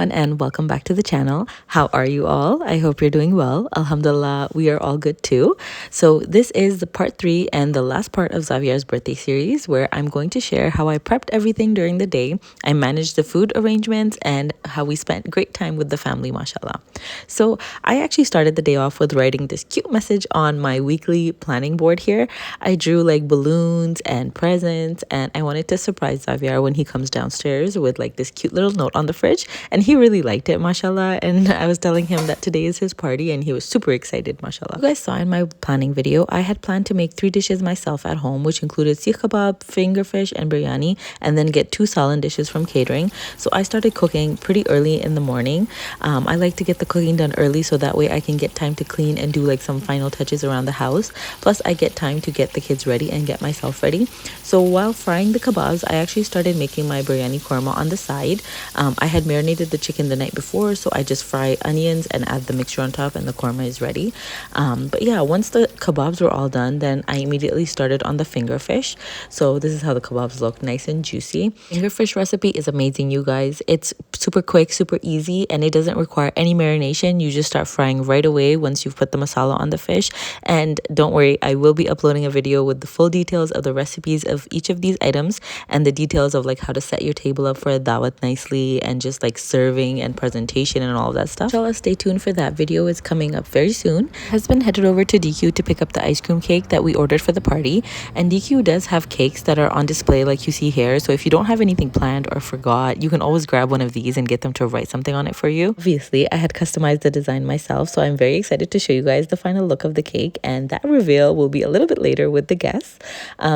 everyone, and welcome back to the channel. How are you all? I hope you're doing well. Alhamdulillah, we are all good too. So this is the part 3 and the last part of Xavier's birthday series, where I'm going to share how I prepped everything during the day, I managed the food arrangements, and how we spent great time with the family, mashallah. So I actually started the day off with writing this cute message on my weekly planning board here. I drew like balloons and presents, and I wanted to surprise Xavier when he comes downstairs with like this cute little note on the fridge, and he really liked it, mashallah. And I was telling him that today is his party, and he was super excited, mashallah. You guys saw in my planning video, I had planned to make 3 dishes myself at home, which included seekh kebab, finger fish, and biryani, and then get 2 salad dishes from catering. So I started cooking pretty early in the morning. I like to get the cooking done early so that way I can get time to clean and do like some final touches around the house. Plus I get time to get the kids ready and get myself ready. So while frying the kebabs, I actually started making my biryani korma on the side. I had marinated the chicken the night before, so I just fry onions and add the mixture on top, and the korma is ready. But yeah, once the kebabs were all done, then I immediately started on the finger fish. So this is how the kebabs look, nice and juicy. Finger fish recipe is amazing, you guys. It's super quick, super easy, and it doesn't require any marination. You just start frying right away once you've put the masala on the fish. And don't worry, I will be uploading a video with the full details of the recipes of each of these items and the details of like how to set your table up for a dawat nicely, and just like serving and presentation and all of that stuff. Inshallah, stay tuned for that video. It's coming up very soon. Husband headed over to DQ to pick up the ice cream cake that we ordered for the party, and DQ does have cakes that are on display like you see here. So if you don't have anything planned or forgot, you can always grab one of these and get them to write something on it for you. Obviously, I had customized the design myself, so I'm very excited to show you guys the final look of the cake, and that reveal will be a little bit later with the guests.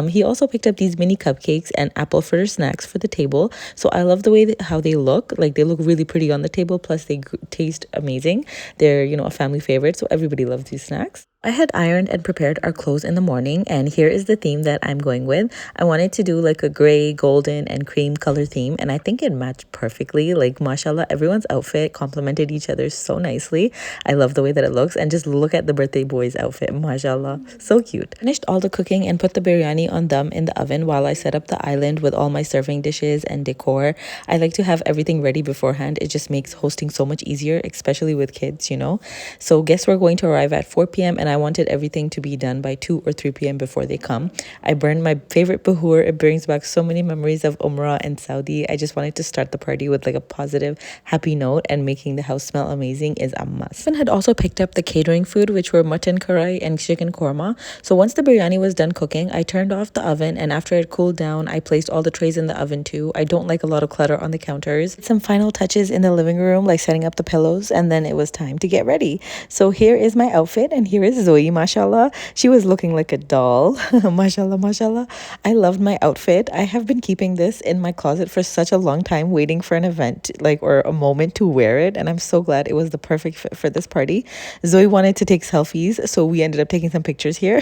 He also picked up these mini cupcakes and apple fritter snacks for the table. So I love the way how they look. Like, they look really pretty on the table, plus they taste amazing. They're, you know, a family favorite, so everybody loves these snacks. I had ironed and prepared our clothes in the morning, and here is the theme that I'm going with. I wanted to do like a gray, golden, and cream color theme, and I think it matched perfectly. Like, mashallah, everyone's outfit complemented each other so nicely. I love the way that it looks, and just look at the birthday boy's outfit, mashallah, so cute. Finished all the cooking and put the biryani on dum in the oven while I set up the island with all my serving dishes and decor. I like to have everything ready beforehand. It just makes hosting so much easier, especially with kids, you know. So guests were going to arrive at 4 p.m. and I wanted everything to be done by 2 or 3 p.m. before they come. I burned my favorite bahur. It brings back so many memories of Umrah and Saudi. I just wanted to start the party with like a positive, happy note, and making the house smell amazing is a must. Husband had also picked up the catering food, which were mutton karai and chicken korma. So once the biryani was done cooking, I turned off the oven, and after it cooled down, I placed all the trays in the oven too. I don't like a lot of clutter on the counters. Some final touches in the living room, like setting up the pillows, and then it was time to get ready. So here is my outfit, and here is Zoe, mashallah. She was looking like a doll. Mashallah, mashallah. I loved my outfit. I have been keeping this in my closet for such a long time, waiting for an event, like, or a moment to wear it, and I'm so glad it was the perfect fit for this party. Zoe wanted to take selfies, so we ended up taking some pictures here.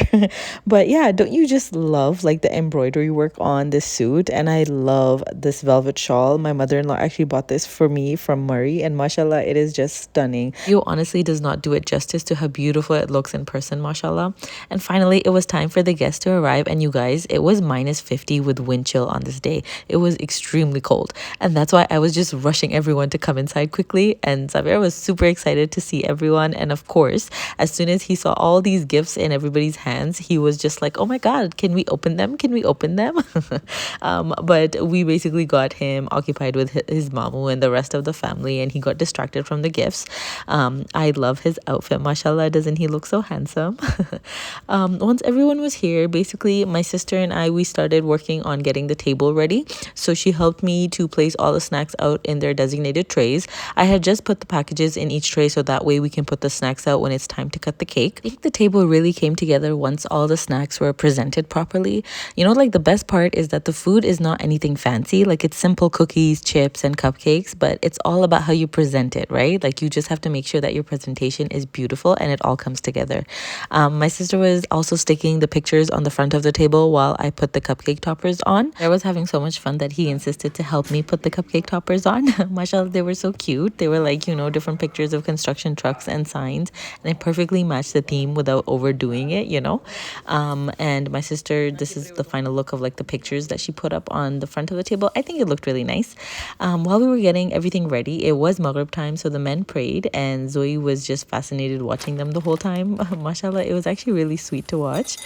But yeah, don't you just love like the embroidery work on this suit? And I love this velvet shawl. My mother-in-law actually bought this for me from Murray, and mashallah, it is just stunning. You honestly does not do it justice to how beautiful it looks in person, mashallah. And finally, it was time for the guests to arrive, and you guys, it was -50 with wind chill on this day. It was extremely cold, and that's why I was just rushing everyone to come inside quickly. And Xavier was super excited to see everyone, and of course, as soon as he saw all these gifts in everybody's hands, he was just like, oh my god, can we open them? Can we open them? But we basically got him occupied with his mamu and the rest of the family, and he got distracted from the gifts. I love his outfit, mashallah. Doesn't he look so handsome? Once everyone was here, basically my sister and we started working on getting the table ready. So she helped me to place all the snacks out in their designated trays. I had just put the packages in each tray so that way we can put the snacks out when it's time to cut the cake. I think the table really came together once all the snacks were presented properly. You know, like, the best part is that the food is not anything fancy. Like, it's simple cookies, chips, and cupcakes, but it's all about how you present it, right? Like, you just have to make sure that your presentation is beautiful and it all comes together. My sister was also sticking the pictures on the front of the table while I put the cupcake toppers on. I was having so much fun that he insisted to help me put the cupcake toppers on. Mashallah, they were so cute. They were like, different pictures of construction trucks and signs, and it perfectly matched the theme without overdoing it. And my sister, this is the final look of like the pictures that she put up on the front of the table. I think it looked really nice. While we were getting everything ready, it was Maghrib time, so the men prayed, and Zoe was just fascinated watching them the whole time. Mashallah, it was actually really sweet to watch.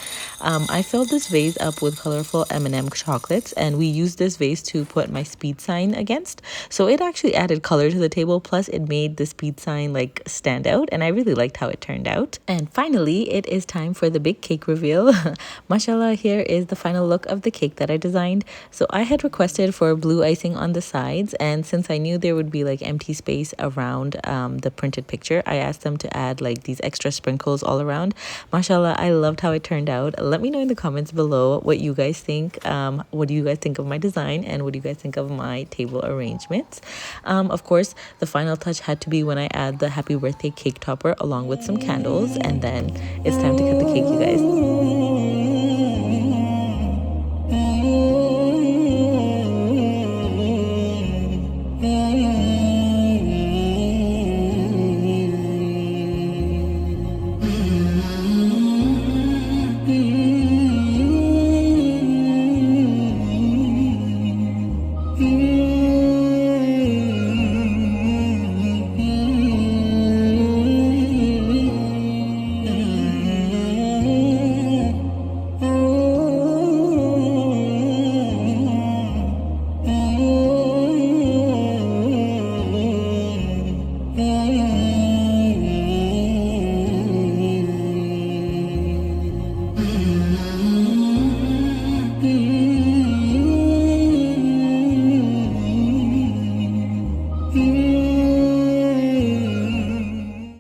I filled this vase up with colorful M&M chocolates, and we used this vase to put my speed sign against. So it actually added color to the table, plus it made the speed sign like stand out, and I really liked how it turned out. And finally, it is time for the big cake reveal. Mashallah, here is the final look of the cake that I designed. So I had requested for blue icing on the sides, and since I knew there would be like empty space around the printed picture, I asked them to add like these extra sprinkles all around. Mashallah, I loved how it turned out. Let me know in the comments below what you guys think. What do you guys think of my design, and what do you guys think of my table arrangements? Of course, the final touch had to be when I add the happy birthday cake topper along with some candles, and then it's time to cut the cake, you guys.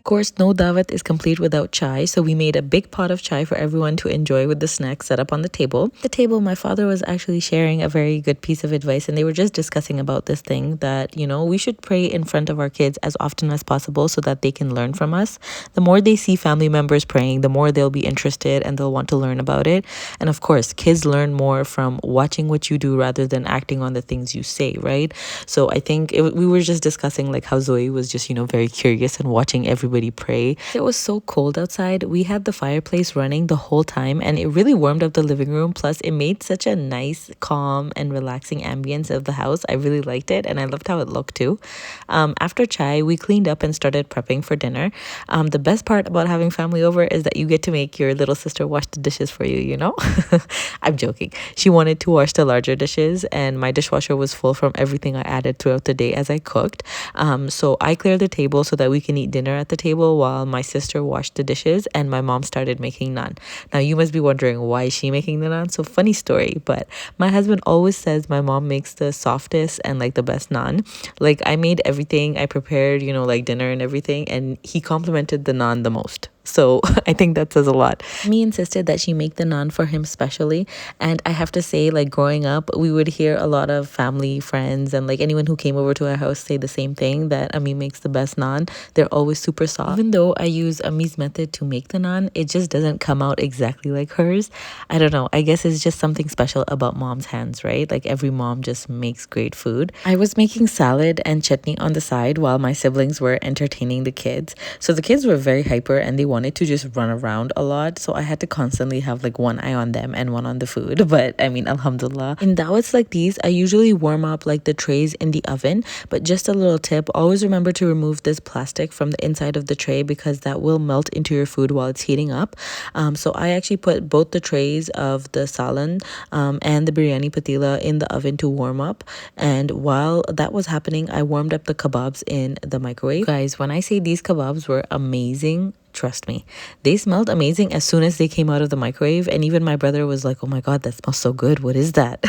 Of course, no dawat is complete without chai, so we made a big pot of chai for everyone to enjoy with the snacks set up on the table. At the table, my father was actually sharing a very good piece of advice, and they were just discussing about this thing that, we should pray in front of our kids as often as possible so that they can learn from us. The more they see family members praying, the more they'll be interested and they'll want to learn about it. And of course, kids learn more from watching what you do rather than acting on the things you say, right? So I think we were just discussing like how Zoe was just, very curious and watching everybody pray. It was so cold outside. We had the fireplace running the whole time, and it really warmed up the living room. Plus, it made such a nice, calm, and relaxing ambience of the house. I really liked it, and I loved how it looked too. After chai, we cleaned up and started prepping for dinner. The best part about having family over is that you get to make your little sister wash the dishes for you, I'm joking. She wanted to wash the larger dishes, and my dishwasher was full from everything I added throughout the day as I cooked. So I cleared the table so that we can eat dinner at the table while my sister washed the dishes and my mom started making naan. Now you must be wondering, why is she making the naan? So funny story, but my husband always says my mom makes the softest and like the best naan. Like I made everything, I prepared, like dinner and everything, and he complimented the naan the most. So I think that says a lot. Me insisted that she make the naan for him specially. And I have to say, like growing up, we would hear a lot of family, friends, and like anyone who came over to our house say the same thing, that Ami makes the best naan. They're always super soft. Even though I use Ami's method to make the naan, it just doesn't come out exactly like hers. I don't know. I guess it's just something special about mom's hands, right? Like every mom just makes great food. I was making salad and chutney on the side while my siblings were entertaining the kids. So the kids were very hyper and they wanted to just run around a lot, so I had to constantly have like one eye on them and one on the food. But I mean, alhamdulillah, in dawats like these, I usually warm up like the trays in the oven. But just a little tip, always remember to remove this plastic from the inside of the tray because that will melt into your food while it's heating up. So I actually put both the trays of the salan and the biryani patila in the oven to warm up, and while that was happening, I warmed up the kebabs in the microwave. Guys, when I say these kebabs were amazing, trust me, they smelled amazing as soon as they came out of the microwave, and even my brother was like, oh my god, that smells so good, what is that?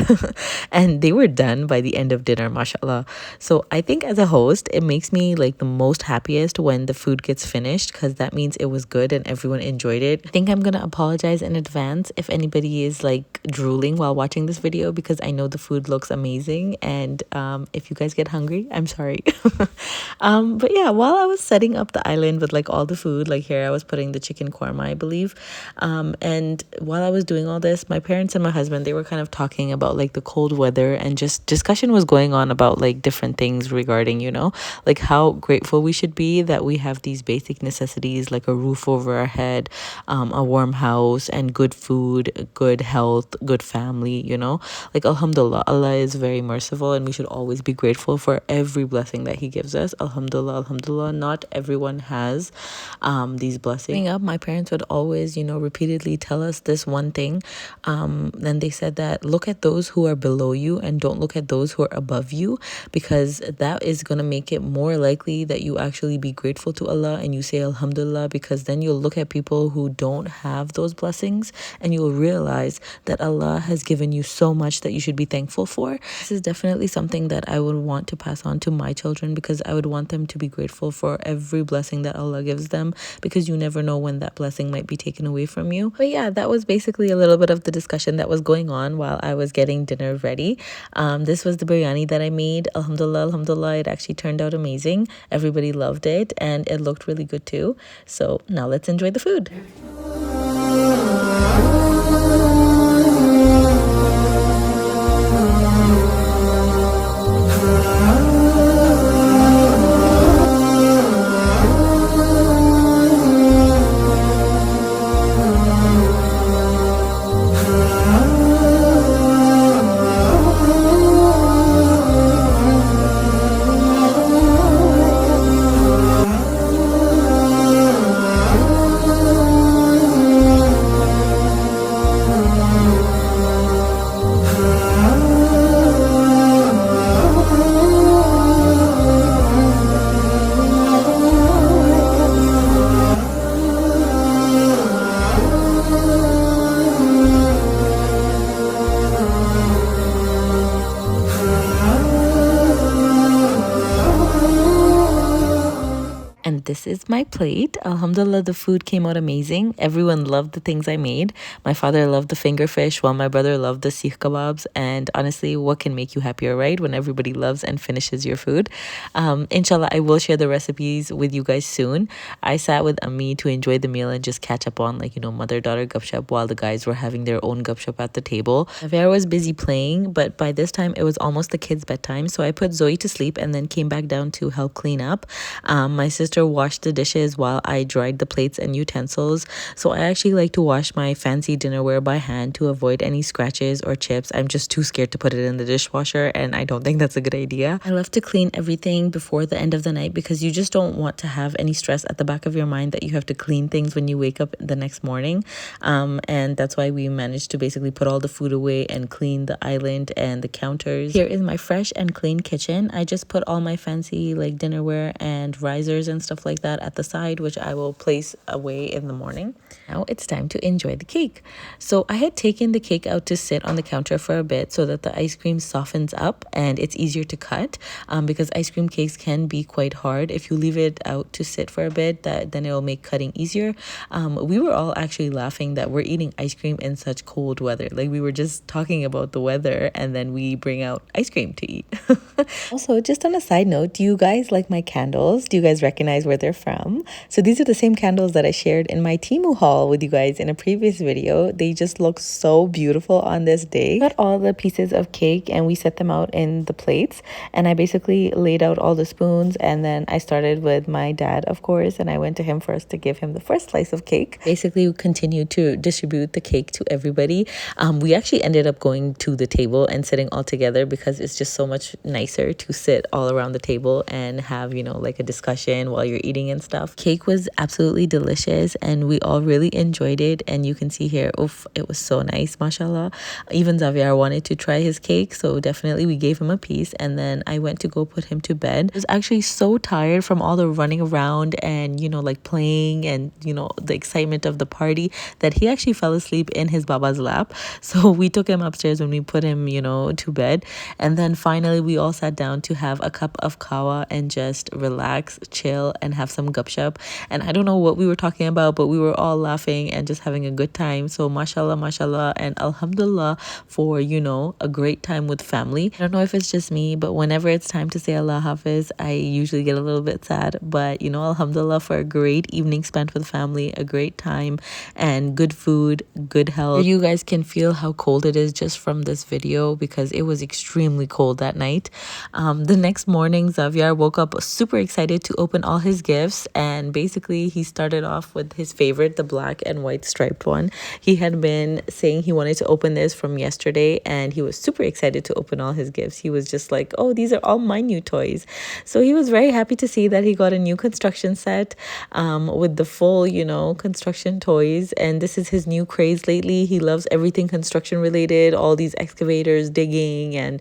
And they were done by the end of dinner, mashallah. So I think as a host, it makes me like the most happiest when the food gets finished, because that means it was good and everyone enjoyed it. I think I'm gonna apologize in advance if anybody is like drooling while watching this video, because I know the food looks amazing, and if you guys get hungry, I'm sorry. But yeah, while I was setting up the island with like all the food, like here where I was putting the chicken korma, I believe. And while I was doing all this, my parents and my husband, they were kind of talking about like the cold weather, and just discussion was going on about like different things regarding, like how grateful we should be that we have these basic necessities like a roof over our head, a warm house, and good food, good health, good family, like alhamdulillah, Allah is very merciful, and we should always be grateful for every blessing that he gives us. Alhamdulillah, alhamdulillah. Not everyone has these blessings. Growing up, my parents would always, repeatedly tell us this one thing. Then they said that look at those who are below you and don't look at those who are above you, because that is going to make it more likely that you actually be grateful to Allah and you say alhamdulillah, because then you'll look at people who don't have those blessings and you'll realize that Allah has given you so much that you should be thankful for. This is definitely something that I would want to pass on to my children, because I would want them to be grateful for every blessing that Allah gives them, because you never know when that blessing might be taken away from you. But yeah, that was basically a little bit of the discussion that was going on while I was getting dinner ready. This was the biryani that I made. Alhamdulillah, alhamdulillah, it actually turned out amazing. Everybody loved it and it looked really good too. So now let's enjoy the food. And this is my plate. Alhamdulillah, the food came out amazing. Everyone loved the things I made. My father loved the finger fish, while my brother loved the sikh kebabs. And honestly, what can make you happier, right? When everybody loves and finishes your food. Inshallah, I will share the recipes with you guys soon. I sat with Ammi to enjoy the meal and just catch up on mother-daughter gupshup while the guys were having their own gupshup at the table. Javier was busy playing, but by this time it was almost the kids' bedtime. So I put Zoe to sleep and then came back down to help clean up. My sister washed the dishes while I dried the plates and utensils. So I actually like to wash my fancy dinnerware by hand to avoid any scratches or chips. I'm just too scared to put it in the dishwasher, and I don't think that's a good idea. I love to clean everything before the end of the night, because you just don't want to have any stress at the back of your mind that you have to clean things when you wake up the next morning. And that's why we managed to basically put all the food away and clean the island and the counters. Here is my fresh and clean kitchen. I just put all my fancy like dinnerware and risers and stuff like that at the side, which I will place away in the morning. Now it's time to enjoy the cake. So I had taken the cake out to sit on the counter for a bit so that the ice cream softens up and it's easier to cut, because ice cream cakes can be quite hard. If you leave it out to sit for a bit, then it'll make cutting easier. We were all actually laughing that we're eating ice cream in such cold weather. Like, we were just talking about the weather and then we bring out ice cream to eat. Also, just on a side note, do you guys like my candles? Do you guys recognize where they're from? So these are the same candles that I shared in my Temu haul with you guys in a previous video. They just look so beautiful on this day. Got all the pieces of cake and we set them out in the plates, and I basically laid out all the spoons, and then I started with my dad, of course, and I went to him first to give him the first slice of cake. Basically, we continued to distribute the cake to everybody. We actually ended up going to the table and sitting all together, because it's just so much nicer to sit all around the table and have, like a discussion while you're eating and stuff. Cake was absolutely delicious and we all really enjoyed it, and you can see here, oof, it was so nice, mashallah. Even Xavier wanted to try his cake, so definitely we gave him a piece, and then I went to go put him to bed. I was actually so tired from all the running around and like playing and the excitement of the party, that he actually fell asleep in his baba's lap. So we took him upstairs when we put him to bed, and then finally we all sat down to have a cup of kawa and just relax, chill, and have some some gupshup. And I don't know what we were talking about, but we were all laughing and just having a good time. So mashallah, mashallah, and alhamdulillah for, a great time with family. I don't know if it's just me, but whenever it's time to say Allah Hafiz, I usually get a little bit sad. But, alhamdulillah for a great evening spent with family, a great time, and good food, good health. You guys can feel how cold it is just from this video because it was extremely cold that night. The next morning, Xavier woke up super excited to open all his gifts, and basically he started off with his favorite, the black and white striped one. He had been saying he wanted to open this from yesterday, and he was super excited to open all his gifts. He was just like, oh, these are all my new toys. So he was very happy to see that he got a new construction set with the full, construction toys. And this is his new craze lately. He loves everything construction related, all these excavators, digging, and,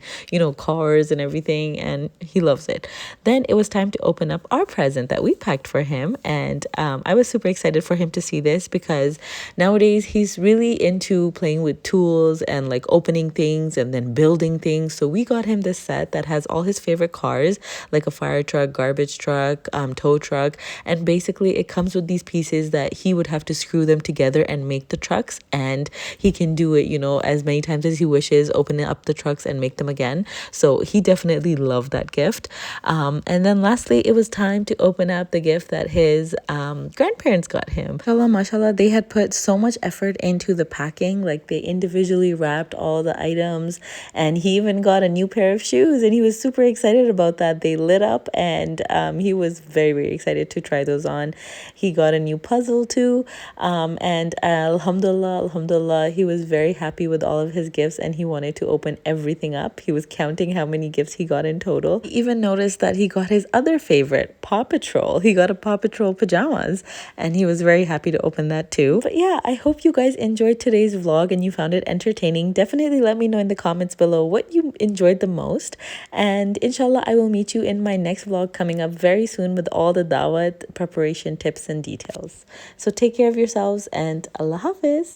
cars and everything. And he loves it. Then it was time to open up our present that we packed for him. And I was super excited for him to see this because nowadays he's really into playing with tools and like opening things and then building things. So we got him this set that has all his favorite cars, like a fire truck, garbage truck, tow truck. And basically it comes with these pieces that he would have to screw them together and make the trucks. And he can do it, as many times as he wishes, open up the trucks and make them again. So he definitely loved that gift. And then lastly, it was time to open up the gift that his grandparents got him. Mashallah, mashallah, they had put so much effort into the packing. Like they individually wrapped all the items, and he even got a new pair of shoes, and he was super excited about that. They lit up, and he was very, very excited to try those on. He got a new puzzle too, and alhamdulillah, alhamdulillah, he was very happy with all of his gifts, and he wanted to open everything up. He was counting how many gifts he got in total. He even noticed that he got his other favorite, Paw Patrol. He got a Paw Patrol pajamas, and he was very happy to open that too. But yeah, I hope you guys enjoyed today's vlog and you found it entertaining. Definitely let me know in the comments below what you enjoyed the most, and inshallah I will meet you in my next vlog coming up very soon with all the dawat preparation tips and details. So take care of yourselves, and Allah Hafiz.